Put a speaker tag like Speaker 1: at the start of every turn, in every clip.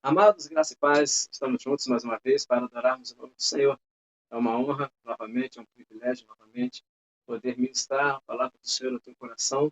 Speaker 1: Amados, graça e paz, estamos juntos mais uma vez para adorarmos o nome do Senhor. É uma honra, novamente, é um privilégio, novamente, poder ministrar a palavra do Senhor no teu coração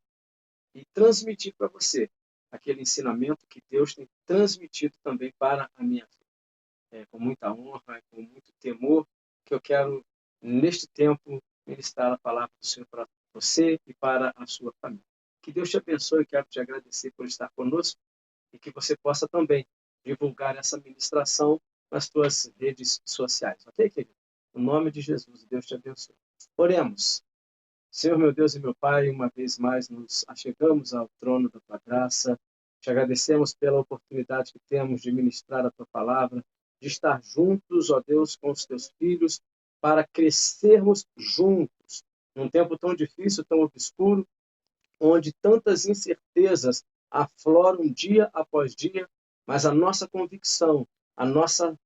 Speaker 1: e transmitir para você aquele ensinamento que Deus tem transmitido também para a minha vida. Com muita honra, com muito temor, que eu quero, neste tempo, ministrar a palavra do Senhor para você e para a sua família. Que Deus te abençoe, eu quero te agradecer por estar conosco e que você possa também divulgar essa ministração nas suas redes sociais. Ok, querido? No nome de Jesus, Deus te abençoe. Oremos. Senhor, meu Deus e meu Pai, uma vez mais nos achegamos ao trono da Tua graça. Te agradecemos pela oportunidade que temos de ministrar a Tua palavra, de estar juntos, ó Deus, com os Teus filhos, para crescermos juntos. Num tempo tão difícil, tão obscuro, onde tantas incertezas afloram dia após dia, mas a nossa convicção, a nossa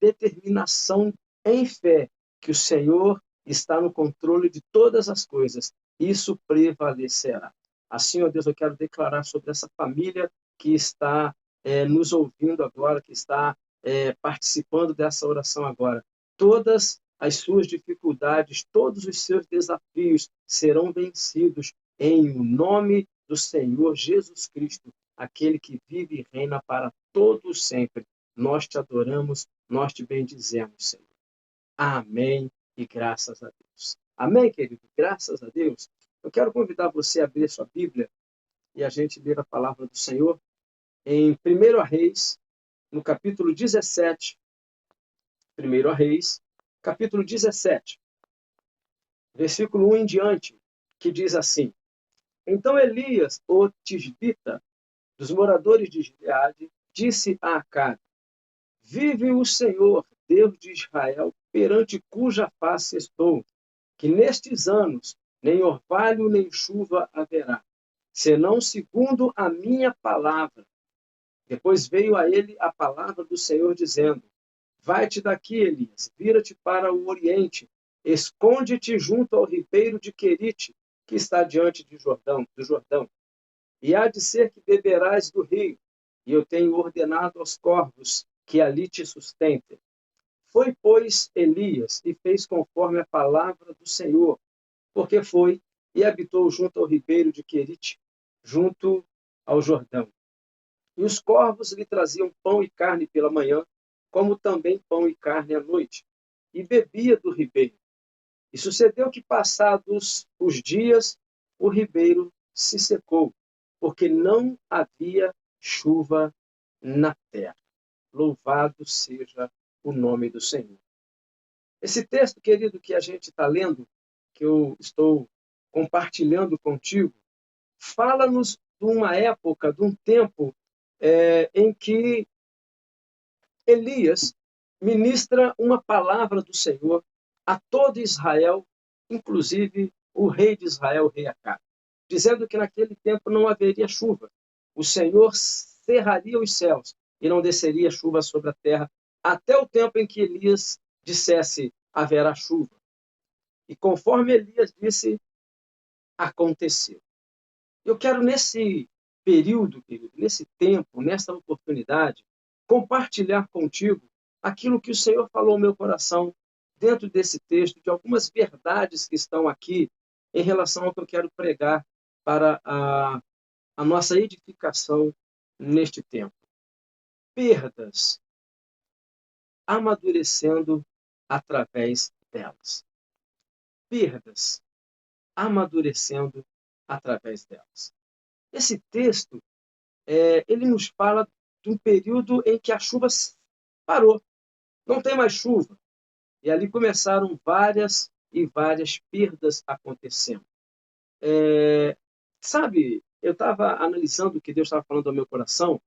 Speaker 1: determinação em fé que o Senhor está no controle de todas as coisas, isso prevalecerá. Assim, ó Deus, eu quero declarar sobre essa família que está nos ouvindo agora, que está participando dessa oração agora. Todas as suas dificuldades, todos os seus desafios serão vencidos em o nome do Senhor Jesus Cristo, aquele que vive e reina para todos sempre. Nós te adoramos, nós te bendizemos, Senhor. Amém e graças a Deus. Amém, querido? Graças a Deus. Eu quero convidar você a abrir sua Bíblia e a gente ler a palavra do Senhor em 1 Reis, no capítulo 17. 1 Reis, capítulo 17, versículo 1 em diante, que diz assim: Então Elias, o tisbita, dos moradores de Gileade, disse a Acabe: Vive o Senhor, Deus de Israel, perante cuja face estou, que nestes anos nem orvalho nem chuva haverá, senão segundo a minha palavra. Depois veio a ele a palavra do Senhor, dizendo: Vai-te daqui, Elias, vira-te para o oriente, esconde-te junto ao ribeiro de Querite, que está diante do Jordão. E há de ser que beberás do rio, e eu tenho ordenado aos corvos que ali te sustentem. Foi, pois, Elias, e fez conforme a palavra do Senhor, porque foi e habitou junto ao ribeiro de Querite, junto ao Jordão. E os corvos lhe traziam pão e carne pela manhã, como também pão e carne à noite, e bebia do ribeiro. E sucedeu que, passados os dias, o ribeiro se secou, porque não havia chuva na terra. Louvado seja o nome do Senhor. Esse texto, querido, que a gente está lendo, que eu estou compartilhando contigo, fala-nos de uma época, de um tempo em que Elias ministra uma palavra do Senhor a todo Israel, inclusive o rei de Israel, o rei Acabe, dizendo que naquele tempo não haveria chuva. O Senhor cerraria os céus e não desceria chuva sobre a terra até o tempo em que Elias dissesse: haverá chuva. E conforme Elias disse, aconteceu. Eu quero, nesse período, querido, nesse tempo, nessa oportunidade, compartilhar contigo aquilo que o Senhor falou ao meu coração dentro desse texto, de algumas verdades que estão aqui em relação ao que eu quero pregar para a nossa edificação neste tempo. Perdas, amadurecendo através delas. Perdas, amadurecendo através delas. Esse texto, ele nos fala de um período em que a chuva parou, não tem mais chuva. E ali começaram várias e várias perdas acontecendo. Sabe, eu estava analisando o que Deus estava falando ao meu coração,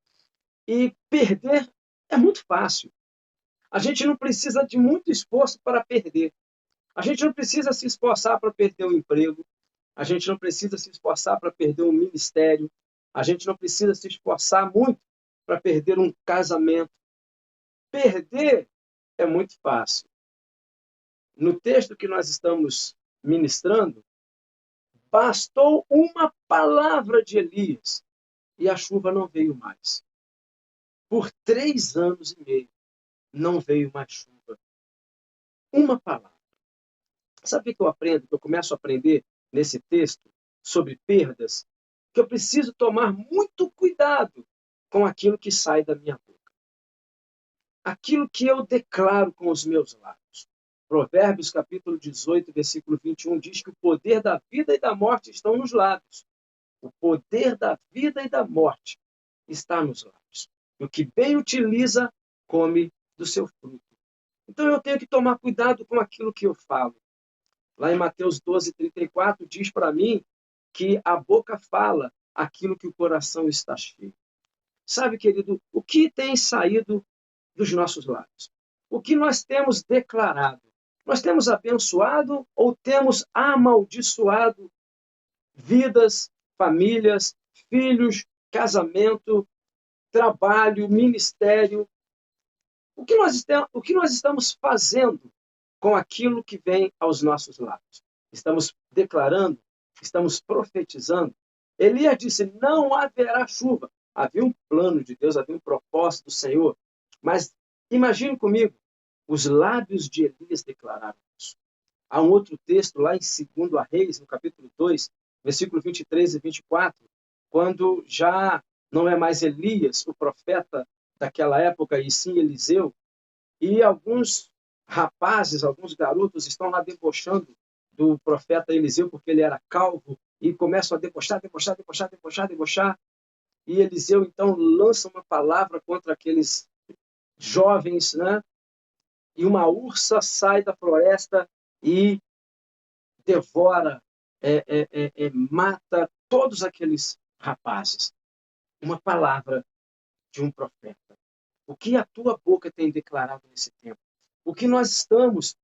Speaker 1: e perder é muito fácil. A gente não precisa de muito esforço para perder. A gente não precisa se esforçar para perder o emprego. A gente não precisa se esforçar para perder um ministério. A gente não precisa se esforçar muito para perder um casamento. Perder é muito fácil. No texto que nós estamos ministrando, bastou uma palavra de Elias e a chuva não veio mais. por 3 anos e meio, não veio mais chuva. Uma palavra. Sabe o que eu aprendo, que eu começo a aprender nesse texto sobre perdas? Que eu preciso tomar muito cuidado com aquilo que sai da minha boca. Aquilo que eu declaro com os meus lábios. Provérbios, capítulo 18, versículo 21, diz que o poder da vida e da morte estão nos lábios. O poder da vida e da morte está nos lábios. E o que bem utiliza, come do seu fruto. Então eu tenho que tomar cuidado com aquilo que eu falo. Lá em Mateus 12, 34, diz para mim que a boca fala aquilo que o coração está cheio. Sabe, querido, o que tem saído dos nossos lábios? O que nós temos declarado? Nós temos abençoado ou temos amaldiçoado vidas, famílias, filhos, casamento, trabalho, ministério? O que nós estamos fazendo com aquilo que vem aos nossos lábios? Estamos declarando? Estamos profetizando? Elias disse, não haverá chuva. Havia um plano de Deus, havia um propósito do Senhor. Mas imagine comigo, os lábios de Elias declararam isso. Há um outro texto lá em 2 Reis, no capítulo 2, versículo 23 e 24, quando já não é mais Elias, o profeta daquela época, e sim Eliseu, e alguns rapazes, alguns garotos estão lá debochando do profeta Eliseu, porque ele era calvo, e começam a debochar, debochar, debochar, debochar, debochar. E Eliseu, então, lança uma palavra contra aqueles jovens, né? E uma ursa sai da floresta e devora, mata todos aqueles rapazes. Uma palavra de um profeta. O que a tua boca tem declarado nesse tempo? O que nós estamos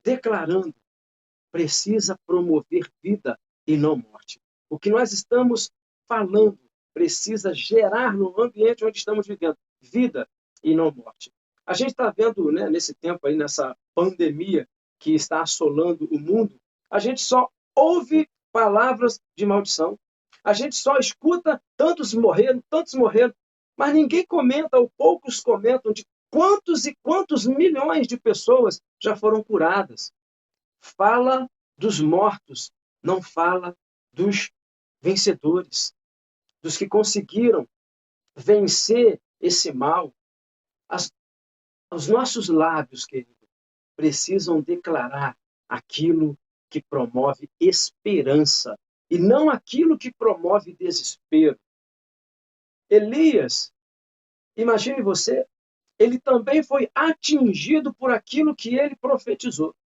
Speaker 1: declarando precisa promover vida e não morte. O que nós estamos falando precisa gerar no ambiente onde estamos vivendo vida e não morte. A gente está vendo, né, nesse tempo aí, nessa pandemia que está assolando o mundo, a gente só ouve palavras de maldição. A gente só escuta tantos morreram, mas ninguém comenta, ou poucos comentam, de quantos e quantos milhões de pessoas já foram curadas. Fala dos mortos, não fala dos vencedores, dos que conseguiram vencer esse mal. Os nossos lábios, querido, precisam declarar aquilo que promove esperança e não aquilo que promove desespero. Elias, imagine você, ele também foi atingido por aquilo que ele profetizou.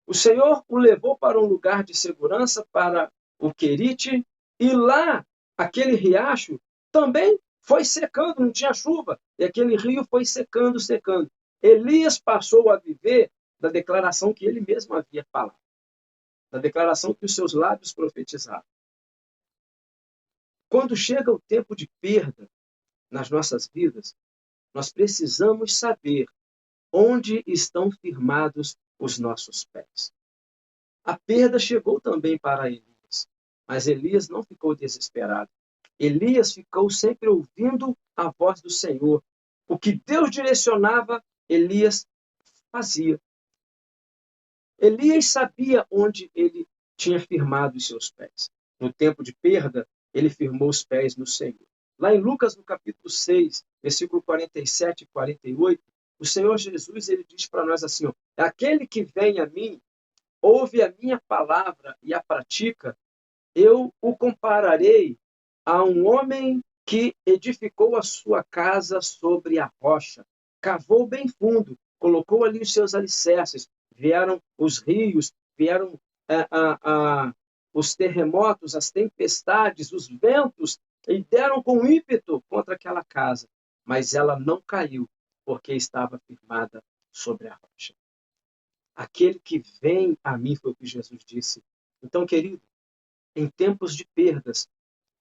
Speaker 1: O Senhor o levou para um lugar de segurança, para o Querite, e lá, aquele riacho também foi secando, não tinha chuva, e aquele rio foi secando, secando. Elias passou a viver da declaração que ele mesmo havia falado, da declaração que os seus lábios profetizavam. Quando chega o tempo de perda nas nossas vidas, nós precisamos saber onde estão firmados os nossos pés. A perda chegou também para Elias, mas Elias não ficou desesperado. Elias ficou sempre ouvindo a voz do Senhor. O que Deus direcionava, Elias fazia. Elias sabia onde ele tinha firmado os seus pés. No tempo de perda, ele firmou os pés no Senhor. Lá em Lucas, no capítulo 6, versículo 47 e 48, o Senhor Jesus ele diz para nós assim, ó, aquele que vem a mim, ouve a minha palavra e a pratica, eu o compararei a um homem que edificou a sua casa sobre a rocha, cavou bem fundo, colocou ali os seus alicerces, vieram os rios, vieram os terremotos, as tempestades, os ventos, e deram com ímpeto contra aquela casa, mas ela não caiu, porque estava firmada sobre a rocha. Aquele que vem a mim, foi o que Jesus disse. Então, querido, em tempos de perdas,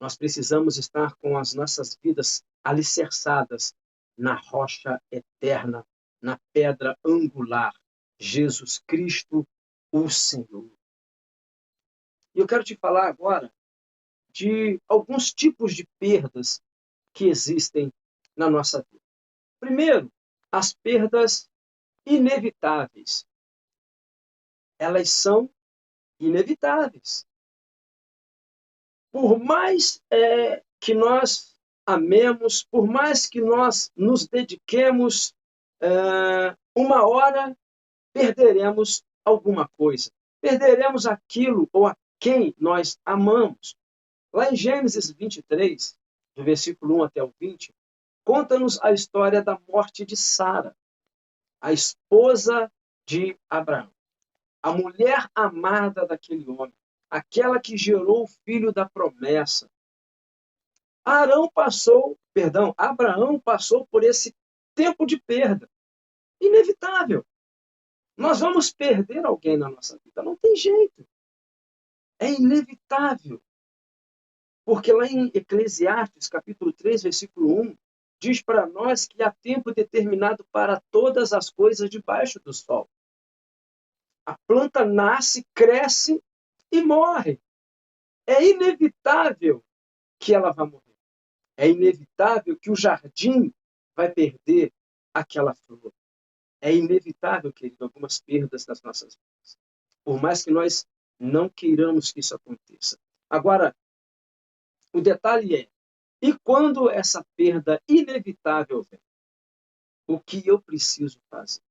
Speaker 1: nós precisamos estar com as nossas vidas alicerçadas na rocha eterna, na pedra angular, Jesus Cristo, o Senhor. E eu quero te falar agora de alguns tipos de perdas que existem na nossa vida. Primeiro, as perdas inevitáveis. Elas são inevitáveis. Por mais que nós amemos, por mais que nós nos dediquemos, uma hora perderemos alguma coisa. Perderemos aquilo ou a quem nós amamos. Lá em Gênesis 23, do versículo 1 até o 20, conta-nos a história da morte de Sara, a esposa de Abraão, a mulher amada daquele homem, aquela que gerou o filho da promessa. Abraão passou por esse tempo de perda, inevitável. Nós vamos perder alguém na nossa vida, não tem jeito. É inevitável. Porque lá em Eclesiastes, capítulo 3, versículo 1, diz para nós que há tempo determinado para todas as coisas debaixo do sol. A planta nasce, cresce e morre. É inevitável que ela vá morrer. É inevitável que o jardim vai perder aquela flor. É inevitável, querido, algumas perdas nas nossas vidas. Por mais que nós não queiramos que isso aconteça. Agora, o detalhe é, e quando essa perda inevitável vem, o que eu preciso fazer?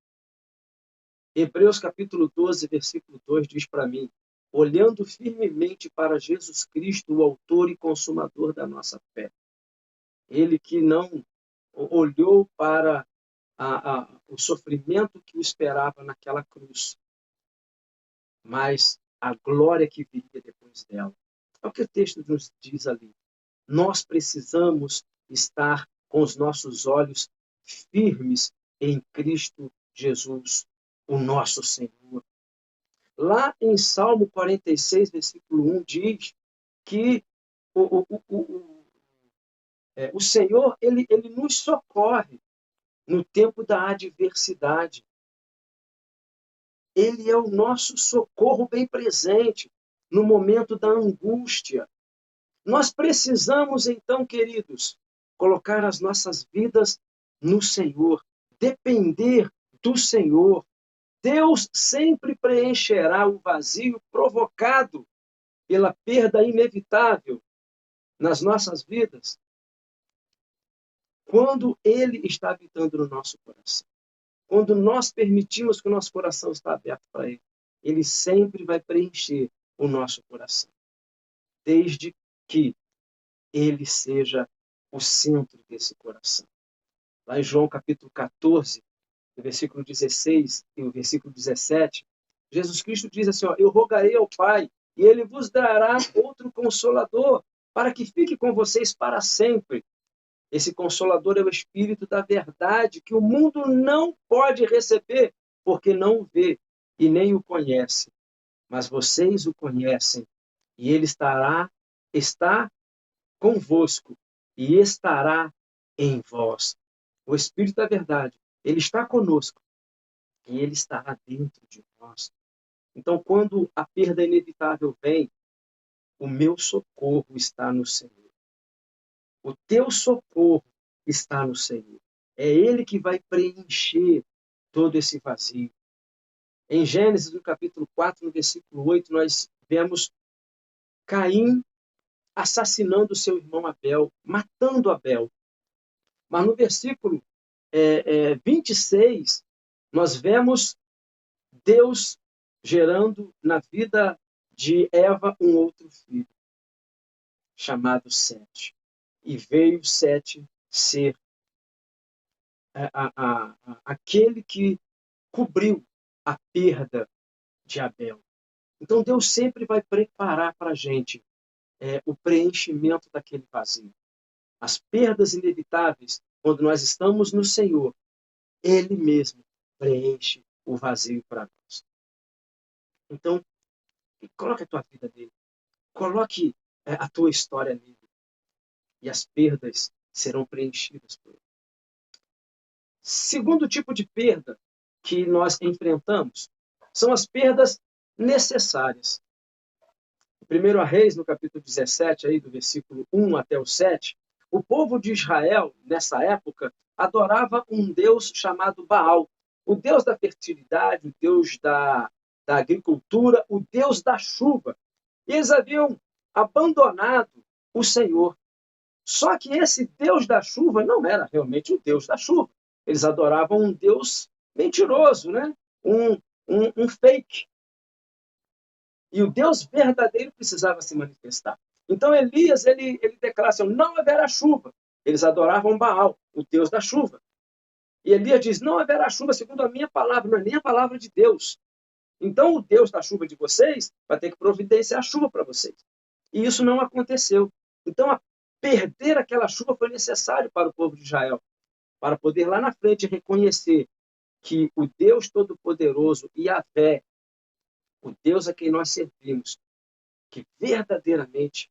Speaker 1: Hebreus capítulo 12, versículo 2 diz para mim, olhando firmemente para Jesus Cristo, o autor e consumador da nossa fé. Ele que não olhou para o sofrimento que o esperava naquela cruz, mas a glória que viria depois dela. É o que o texto nos diz ali. Nós precisamos estar com os nossos olhos firmes em Cristo Jesus, o nosso Senhor. Lá em Salmo 46, versículo 1, diz que o Senhor ele nos socorre no tempo da adversidade. Ele é o nosso socorro bem presente no momento da angústia. Nós precisamos, então, queridos, colocar as nossas vidas no Senhor, depender do Senhor. Deus sempre preencherá o vazio provocado pela perda inevitável nas nossas vidas quando Ele está habitando no nosso coração. Quando nós permitimos que o nosso coração está aberto para Ele, Ele sempre vai preencher o nosso coração, desde que Ele seja o centro desse coração. Lá em João capítulo 14, no versículo 16 e o versículo 17, Jesus Cristo diz assim, eu rogarei ao Pai e Ele vos dará outro Consolador para que fique com vocês para sempre. Esse Consolador é o Espírito da verdade que o mundo não pode receber porque não o vê e nem o conhece. Mas vocês o conhecem e Ele está convosco e estará em vós. O Espírito da verdade, ele está conosco e ele estará dentro de nós. Então, quando a perda inevitável vem, o meu socorro está no Senhor. O teu socorro está no Senhor. É Ele que vai preencher todo esse vazio. Em Gênesis, no capítulo 4, no versículo 8, nós vemos Caim assassinando seu irmão Abel, matando Abel. Mas no versículo 26, nós vemos Deus gerando na vida de Eva um outro filho, chamado Sete. E veio Sete ser aquele que cobriu a perda de Abel. Então Deus sempre vai preparar para a gente o preenchimento daquele vazio. As perdas inevitáveis, quando nós estamos no Senhor, Ele mesmo preenche o vazio para nós. Então, coloque a tua vida nele. Coloque a tua história nele. E as perdas serão preenchidas por ele. Segundo tipo de perda que nós enfrentamos são as perdas necessárias. Em 1 Reis, no capítulo 17, aí, do versículo 1 até o 7, o povo de Israel, nessa época, adorava um deus chamado Baal, o deus da fertilidade, o deus da agricultura, o deus da chuva. E eles haviam abandonado o Senhor. Só que esse Deus da chuva não era realmente o Deus da chuva. Eles adoravam um Deus mentiroso, né? Um fake. E o Deus verdadeiro precisava se manifestar. Então Elias, ele declara assim, não haverá chuva. Eles adoravam Baal, o Deus da chuva. E Elias diz, não haverá chuva segundo a minha palavra, não é nem a palavra de Deus. Então o Deus da chuva de vocês vai ter que providenciar a chuva para vocês. E isso não aconteceu. Então perder aquela chuva foi necessário para o povo de Israel, para poder lá na frente reconhecer que o Deus Todo-Poderoso, Yahvé, o Deus a quem nós servimos, que verdadeiramente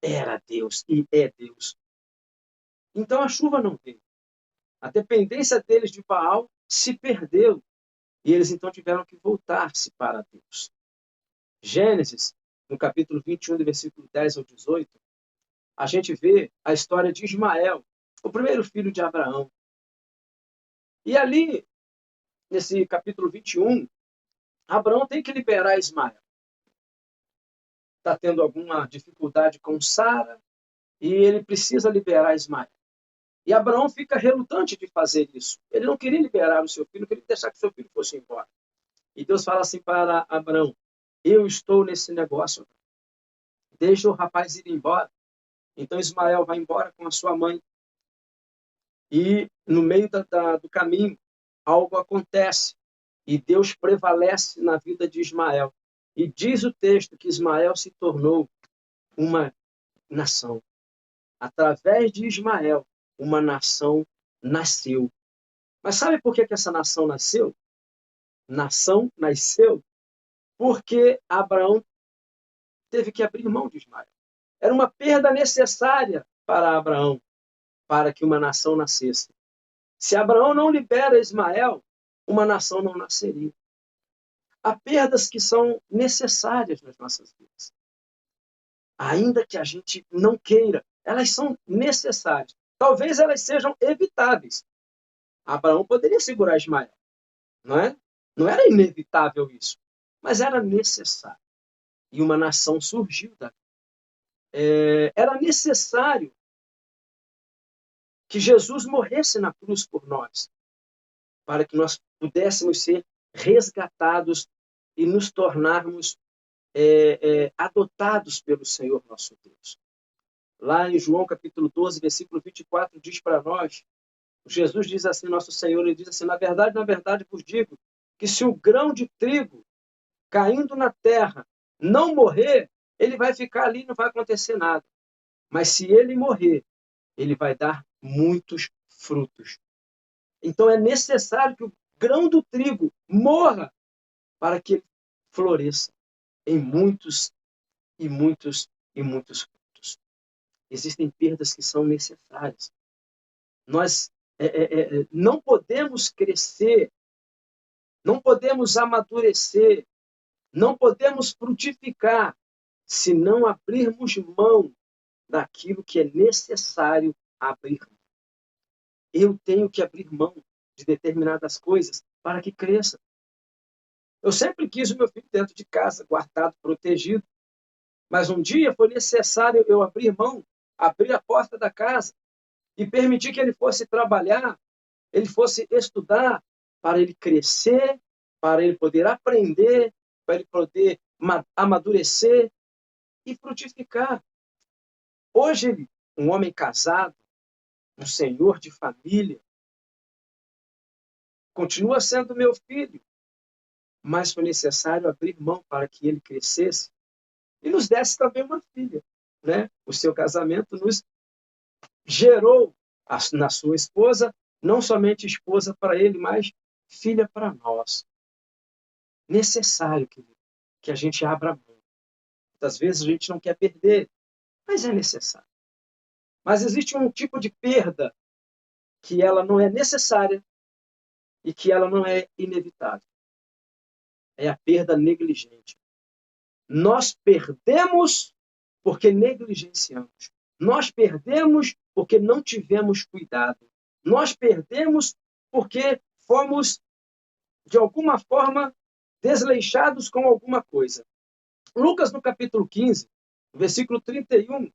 Speaker 1: era Deus e é Deus. Então a chuva não veio. A dependência deles de Baal se perdeu. E eles então tiveram que voltar-se para Deus. Gênesis, no capítulo 21, do versículo 10 ao 18, a gente vê a história de Ismael, o primeiro filho de Abraão. E ali, nesse capítulo 21, Abraão tem que liberar Ismael. Está tendo alguma dificuldade com Sara e ele precisa liberar Ismael. E Abraão fica relutante de fazer isso. Ele não queria liberar o seu filho, queria deixar que o seu filho fosse embora. E Deus fala assim para Abraão, eu estou nesse negócio. Deixa o rapaz ir embora. Então Ismael vai embora com a sua mãe. E no meio do caminho, algo acontece. E Deus prevalece na vida de Ismael. E diz o texto que Ismael se tornou uma nação. Através de Ismael, uma nação nasceu. Mas sabe por que essa nação nasceu? Nação nasceu porque Abraão teve que abrir mão de Ismael. Era uma perda necessária para Abraão, para que uma nação nascesse. Se Abraão não libera Ismael, uma nação não nasceria. Há perdas que são necessárias nas nossas vidas. Ainda que a gente não queira, elas são necessárias. Talvez elas sejam evitáveis. Abraão poderia segurar Ismael, não é? Não era inevitável isso, mas era necessário. E uma nação surgiu dali. Era necessário que Jesus morresse na cruz por nós, para que nós pudéssemos ser resgatados e nos tornarmos adotados pelo Senhor nosso Deus. Lá em João capítulo 12, versículo 24, diz para nós, Jesus diz assim, nosso Senhor, ele diz assim, na verdade vos digo, que se o grão de trigo caindo na terra não morrer, ele vai ficar ali, não vai acontecer nada. Mas se ele morrer, ele vai dar muitos frutos. Então é necessário que o grão do trigo morra para que ele floresça em muitos e muitos e muitos frutos. Existem perdas que são necessárias. Nós não podemos crescer, não podemos amadurecer, não podemos frutificar se não abrirmos mão daquilo que é necessário abrir mão. Eu tenho que abrir mão de determinadas coisas para que cresça. Eu sempre quis o meu filho dentro de casa, guardado, protegido. Mas um dia foi necessário eu abrir mão, abrir a porta da casa e permitir que ele fosse trabalhar, ele fosse estudar, para ele crescer, para ele poder aprender, para ele poder amadurecer e frutificar. Hoje, um homem casado, um senhor de família, continua sendo meu filho, mas foi necessário abrir mão para que ele crescesse e nos desse também uma filha, né? O seu casamento nos gerou na sua esposa, não somente esposa para ele, mas filha para nós. Necessário que a gente abra mão. Muitas vezes a gente não quer perder, mas é necessário. Mas existe um tipo de perda que ela não é necessária e que ela não é inevitável. É a perda negligente. Nós perdemos porque negligenciamos. Nós perdemos porque não tivemos cuidado. Nós perdemos porque fomos, de alguma forma, desleixados com alguma coisa. Lucas, no capítulo 15, versículo 31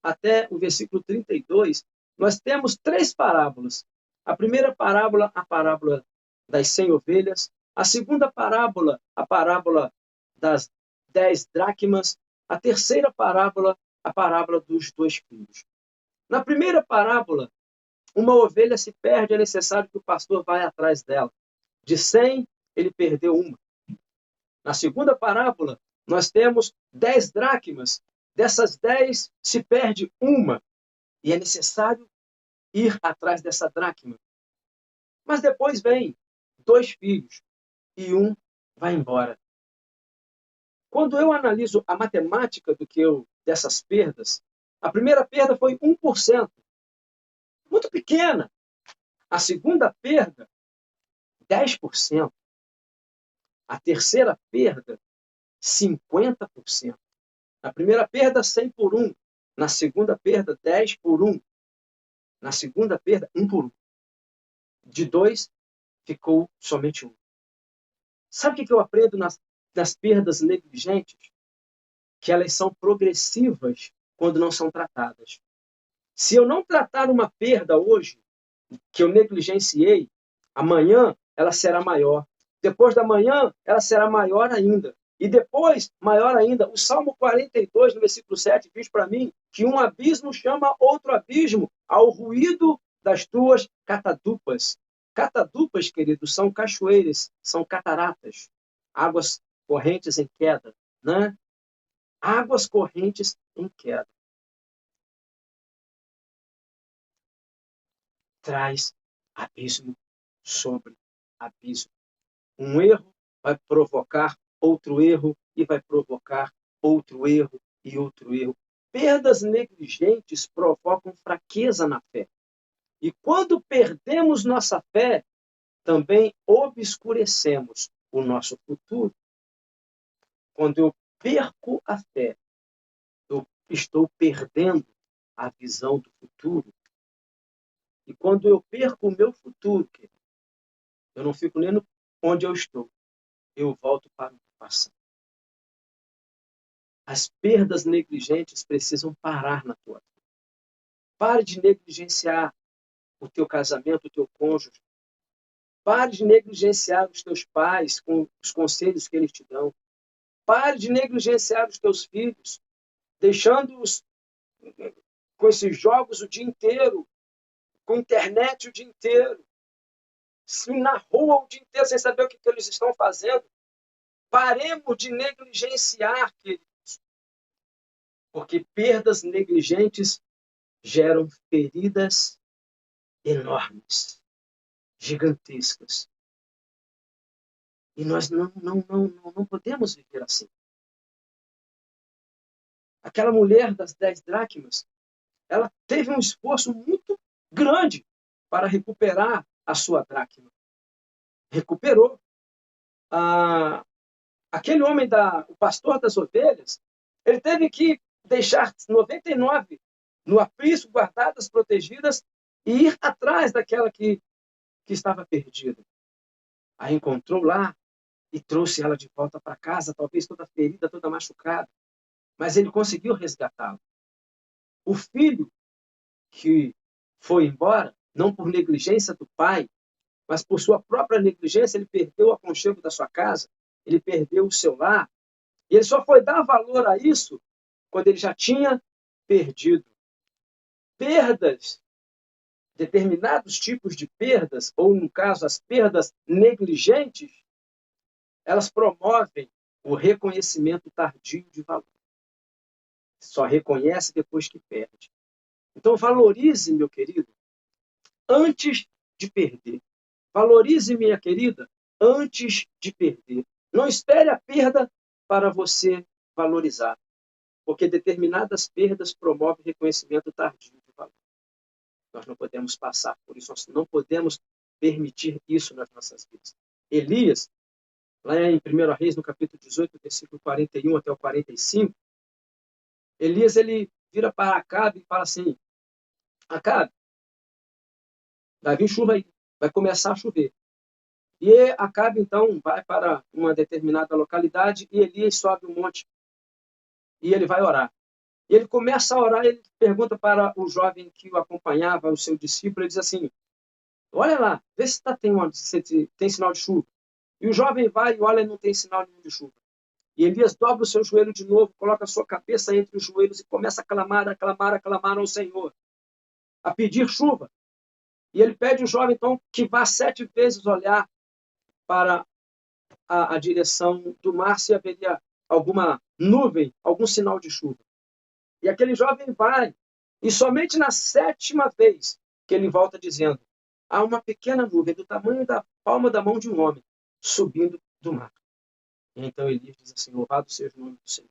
Speaker 1: até o versículo 32, nós temos 3 parábolas. A primeira parábola, a parábola das 100 ovelhas. A segunda parábola, a parábola das 10 dracmas. A terceira parábola, a parábola dos 2 filhos. Na primeira parábola, uma ovelha se perde, é necessário que o pastor vá atrás dela. De 100, ele perdeu uma. Na segunda parábola, nós temos 10 dracmas. Dessas 10, se perde uma. E é necessário ir atrás dessa dracma. Mas depois vem 2 filhos e um vai embora. Quando eu analiso a matemática dessas perdas, a primeira perda foi 1%. Muito pequena. A segunda perda, 10%. A terceira perda, 50%. Na primeira perda, 100 por 1. Na segunda perda, 10 por 1. Na segunda perda, 1 por 1. De 2, ficou somente 1. Sabe o que eu aprendo nas perdas negligentes? Que elas são progressivas quando não são tratadas. Se eu não tratar uma perda hoje, que eu negligenciei, amanhã ela será maior. Depois da manhã, ela será maior ainda. E depois, maior ainda. O Salmo 42, no versículo 7, diz para mim que um abismo chama outro abismo ao ruído das tuas catadupas. Catadupas, queridos, são cachoeiras, são cataratas, águas correntes em queda, né? Águas correntes em queda. Traz abismo sobre abismo. Um erro vai provocar outro erro e vai provocar outro erro e outro erro. Perdas negligentes provocam fraqueza na fé. E quando perdemos nossa fé, também obscurecemos o nosso futuro. Quando eu perco a fé, eu estou perdendo a visão do futuro. E quando eu perco o meu futuro, eu não fico nem onde eu estou. Eu volto para o passado. As perdas negligentes precisam parar na tua vida. Pare de negligenciar o teu casamento, o teu cônjuge. Pare de negligenciar os teus pais com os conselhos que eles te dão. Pare de negligenciar os teus filhos, deixando-os com esses jogos o dia inteiro, com internet o dia inteiro, na rua o dia inteiro sem saber o que eles estão fazendo. Paremos de negligenciar, queridos, porque perdas negligentes geram feridas enormes, gigantescas. E nós não podemos viver assim. Aquela mulher das 10 dracmas, ela teve um esforço muito grande para recuperar a sua dracma. Recuperou. Aquele homem, o pastor das ovelhas, ele teve que deixar 99 no aprisco, guardadas, protegidas, e ir atrás daquela que estava perdida. A encontrou lá e trouxe ela de volta para casa, talvez toda ferida, toda machucada. Mas ele conseguiu resgatá-la. O filho que foi embora, não por negligência do pai, mas por sua própria negligência, ele perdeu o aconchego da sua casa, ele perdeu o seu lar, e ele só foi dar valor a isso quando ele já tinha perdido. Perdas, determinados tipos de perdas, ou no caso as perdas negligentes, elas promovem o reconhecimento tardio de valor. Só reconhece depois que perde. Então valorize, meu querido, antes de perder. Valorize, minha querida, antes de perder. Não espere a perda para você valorizar, porque determinadas perdas promovem reconhecimento tardio de valor. Nós não podemos passar por isso, nós não podemos permitir isso nas nossas vidas. Elias, lá em 1 Reis, no capítulo 18, versículo 41 até o 45, Elias ele vira para Acabe e fala assim: Acabe, Vai vir chuva aí, vai começar a chover. E Acabe, então, vai para uma determinada localidade e Elias sobe um monte e ele vai orar. E ele começa a orar, ele pergunta para o jovem que o acompanhava, o seu discípulo, ele diz assim, olha lá, vê se tem sinal de chuva. E o jovem vai e olha e não tem sinal nenhum de chuva. E Elias dobra o seu joelho de novo, coloca a sua cabeça entre os joelhos e começa a clamar ao Senhor, a pedir chuva. E ele pede ao jovem, então, que vá 7 vezes olhar para a direção do mar, se haveria alguma nuvem, algum sinal de chuva. E aquele jovem vai, e somente na 7ª vez que ele volta dizendo, há uma pequena nuvem do tamanho da palma da mão de um homem subindo do mar. E então Elias diz assim, louvado seja o nome do Senhor.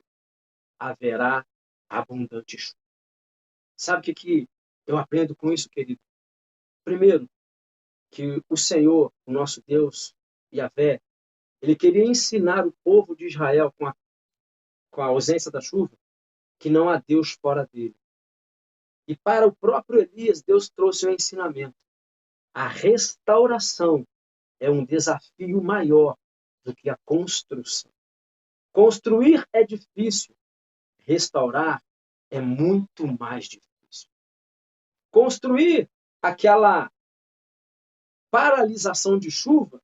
Speaker 1: Haverá abundante chuva. Sabe o que eu aprendo com isso, querido? Primeiro, que o Senhor, o nosso Deus, Yahvé, ele queria ensinar o povo de Israel com a ausência da chuva, que não há Deus fora dele. E para o próprio Elias, Deus trouxe um ensinamento. A restauração é um desafio maior do que a construção. Construir é difícil, restaurar é muito mais difícil. Construir aquela paralisação de chuva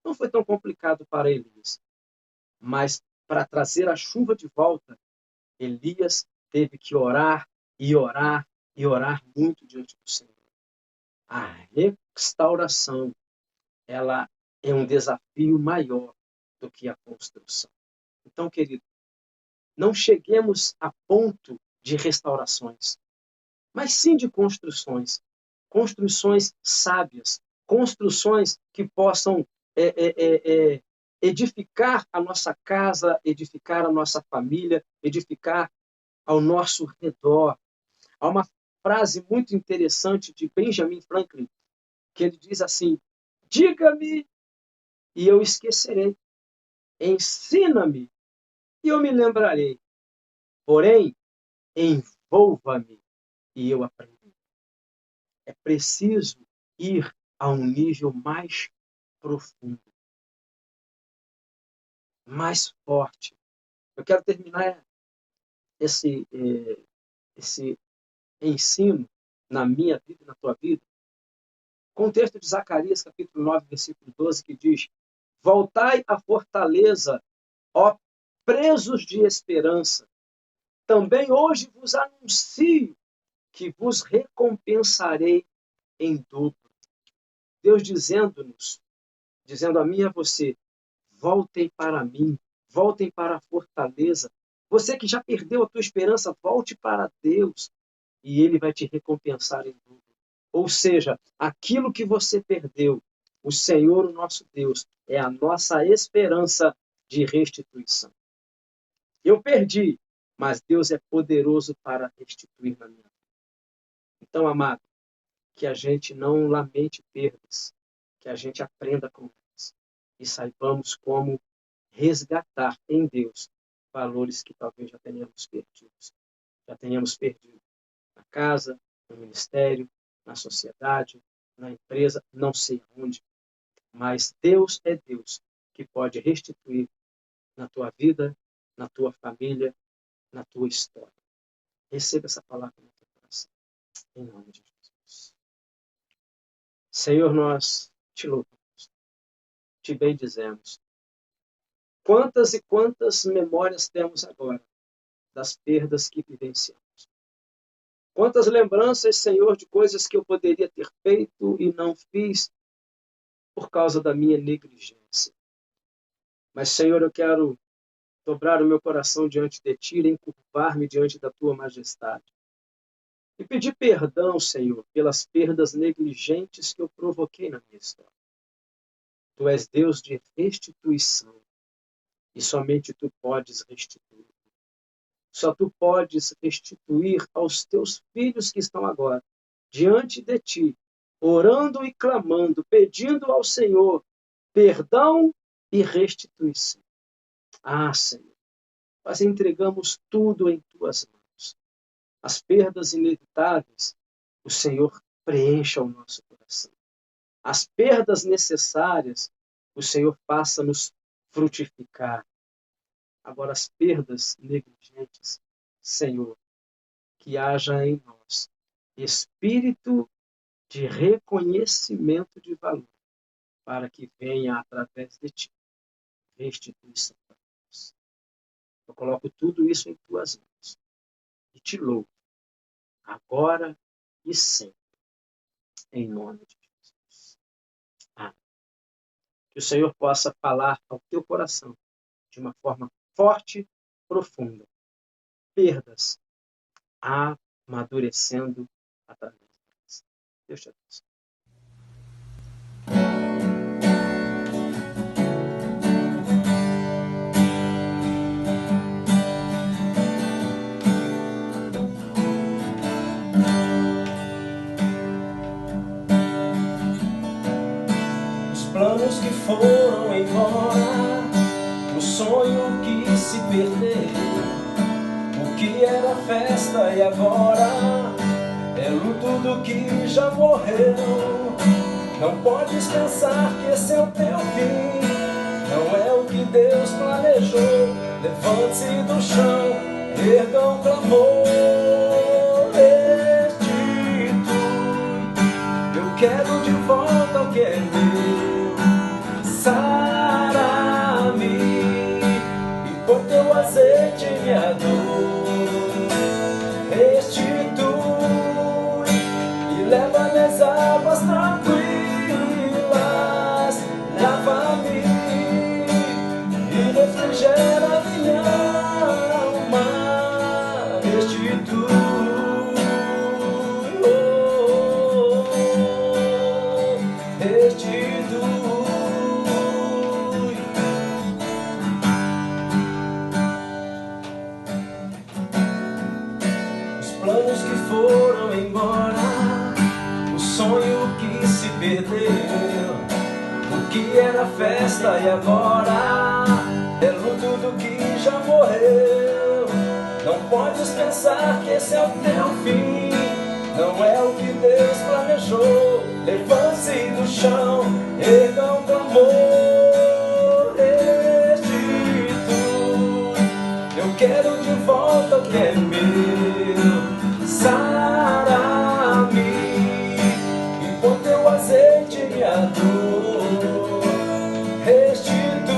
Speaker 1: não foi tão complicado para Elias, mas para trazer a chuva de volta, Elias teve que orar e orar e orar muito diante do Senhor. A restauração, ela é um desafio maior do que a construção. Então, querido, não cheguemos a ponto de restaurações, mas sim de construções. Construções sábias, construções que possam edificar a nossa casa, edificar a nossa família, edificar ao nosso redor. Há uma frase muito interessante de Benjamin Franklin, que ele diz assim, diga-me e eu esquecerei, ensina-me e eu me lembrarei, porém, envolva-me e eu aprenderei. É preciso ir a um nível mais profundo, mais forte. Eu quero terminar esse ensino na minha vida e na tua vida com o texto de Zacarias, capítulo 9, versículo 12, que diz, voltai à fortaleza, ó presos de esperança. Também hoje vos anuncio que vos recompensarei em dobro. Deus dizendo-nos, dizendo a mim e a você, voltem para mim, voltem para a fortaleza. Você que já perdeu a tua esperança, volte para Deus e Ele vai te recompensar em dobro. Ou seja, aquilo que você perdeu, o Senhor, o nosso Deus, é a nossa esperança de restituição. Eu perdi, mas Deus é poderoso para restituir na minha vida. Então, amado, que a gente não lamente perdas, que a gente aprenda com elas e saibamos como resgatar em Deus valores que talvez já tenhamos perdido na casa, no ministério, na sociedade, na empresa, não sei onde, mas Deus é Deus que pode restituir na tua vida, na tua família, na tua história. Receba essa palavra no teu coração, em nome de Jesus. Senhor, nós te louvamos, te bendizemos. Quantas e quantas memórias temos agora das perdas que vivenciamos. Quantas lembranças, Senhor, de coisas que eu poderia ter feito e não fiz por causa da minha negligência. Mas, Senhor, eu quero dobrar o meu coração diante de Ti, encurvar-me diante da Tua majestade. E pedir perdão, Senhor, pelas perdas negligentes que eu provoquei na minha história. Tu és Deus de restituição e somente Tu podes restituir. Só Tu podes restituir aos Teus filhos que estão agora diante de Ti, orando e clamando, pedindo ao Senhor perdão e restituição. Ah, Senhor, nós entregamos tudo em Tuas mãos. As perdas inevitáveis, o Senhor preencha o nosso coração. As perdas necessárias, o Senhor faça nos frutificar. Agora, as perdas negligentes, Senhor, que haja em nós espírito de reconhecimento de valor, para que venha através de Ti restituição para nós. Eu coloco tudo isso em Tuas mãos e Te louvo, agora e sempre, em nome de Jesus. Amém. Que o Senhor possa falar ao teu coração de uma forma forte, profunda. Perdas amadurecendo através delas. Deus te abençoe.
Speaker 2: Planos que foram embora, o sonho que se perdeu, o que era festa e agora é luto do que já morreu. Não podes pensar que esse é o teu fim, não é o que Deus planejou. Levante-se do chão, erga um clamor, restitui. Eu quero de volta o que é meu. Sara-me e por teu azeite minha dor. Restitui e leva nas águas tranquilas. Lava-me e refrigera minha alma. Restitui. Planos que foram embora, o sonho que se perdeu, o que era festa e agora é luto do que já morreu. Não podes pensar que esse é o teu fim, não é o que Deus planejou. Levante-se do chão, erga um clamor, restitui. Eu quero de volta o que é meu. Sara-me e por teu azeite minha dor. Restitui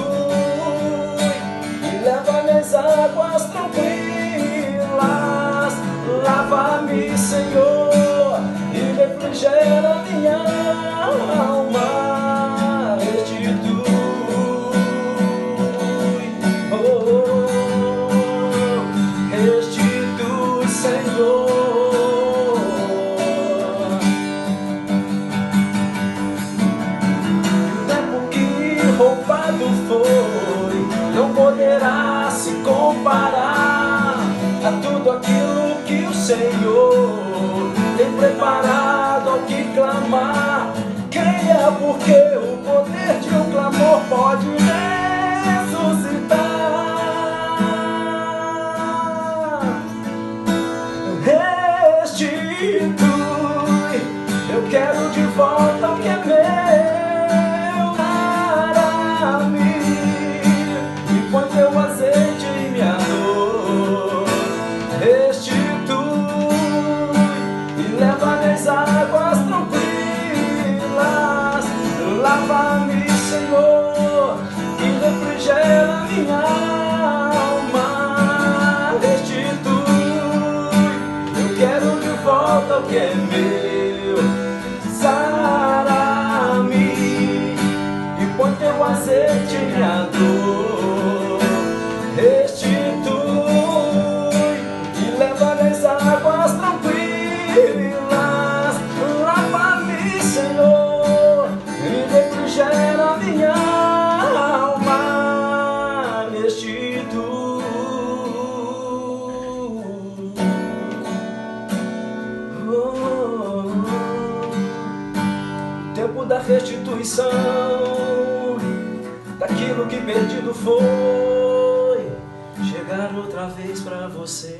Speaker 2: e leva nas águas tranquilas. Lava-me, Senhor, e refrigera minha alma. Restitui, restitui, Senhor. Roubado foi, não poderá se comparar a tudo aquilo que o Senhor tem preparado ao que clamar. Creia, porque o poder de um clamor pode ressuscitar. Restitui, eu quero de volta o que é meu. Teu azeite e minha dor. Restitui e leva nas águas tranquilas. Lava-me, Senhor, e refrigera minha alma. Restitui, eu quero de volta o que é meu. Sara-me e põe teu azeite e minha dor. Restitui e leva nas águas tranquilas. Lava-me, Senhor, e refrigera minha alma. Restitui. O tempo da restituição daquilo que perdido foi chegar outra vez pra você.